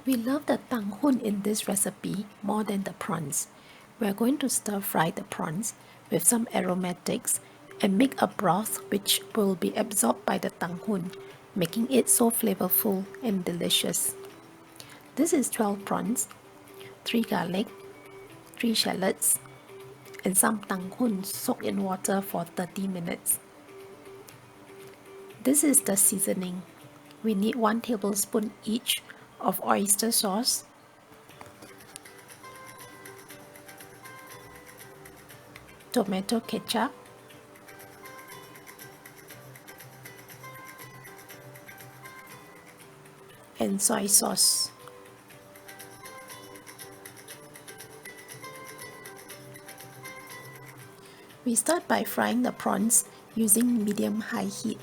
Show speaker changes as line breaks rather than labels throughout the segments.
We love the tang hoon in this recipe more than the prawns. We are going to stir fry the prawns with some aromatics and make a broth which will be absorbed by the tang hoon, making it so flavorful and delicious. This is 12 prawns, 3 garlic, 3 shallots, and some tang hoon soaked in water for 30 minutes. This is the seasoning. We need 1 tablespoon each of oyster sauce, tomato ketchup, and soy sauce. We start by frying the prawns using medium-high heat.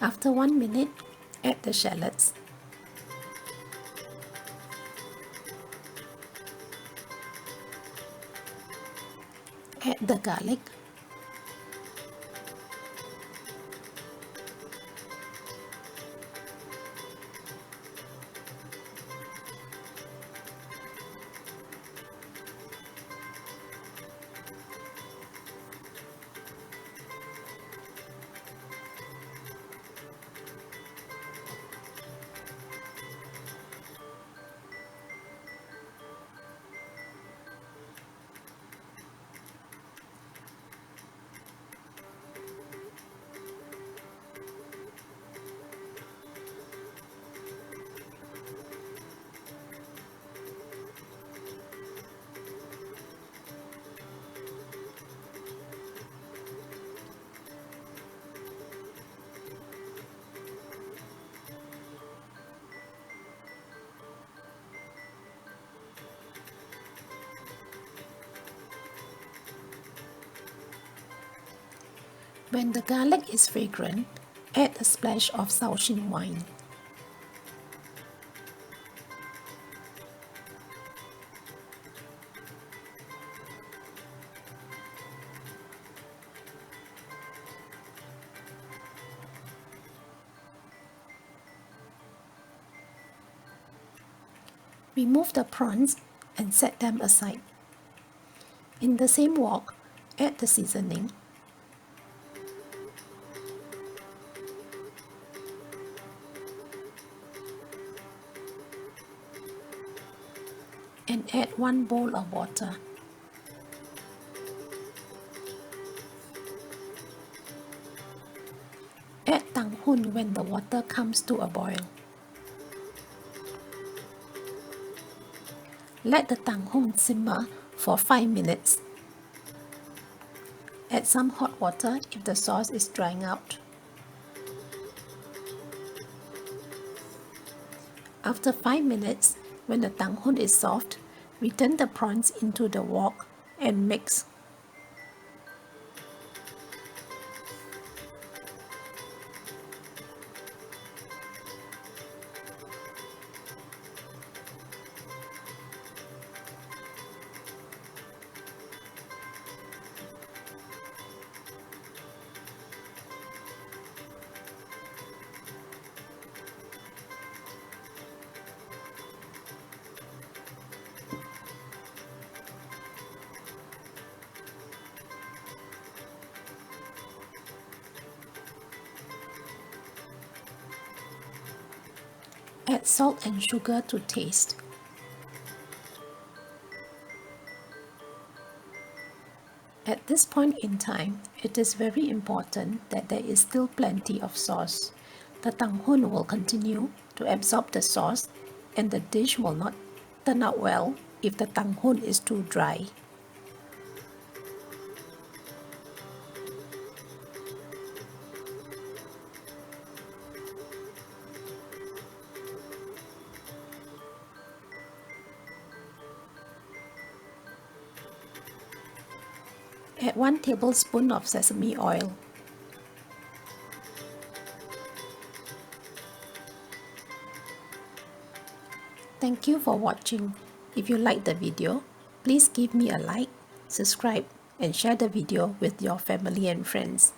After 1 minute, add the shallots. Add the garlic. When the garlic is fragrant, add a splash of Shaoxing wine. Remove the prawns and set them aside. In the same wok, add the seasoning, and add 1 bowl of water. Add tang hoon when the water comes to a boil. Let the tang hoon simmer for 5 minutes. Add some hot water if the sauce is drying out. After 5 minutes, when the tang hoon is soft, return the prawns into the wok and mix. Add salt and sugar to taste. At this point in time, it is very important that there is still plenty of sauce. The tang hoon will continue to absorb the sauce, and the dish will not turn out well if the tang hoon is too dry. Add 1 tablespoon of sesame oil. Thank you for watching. If you liked the video, please give me a like, subscribe, and share the video with your family and friends.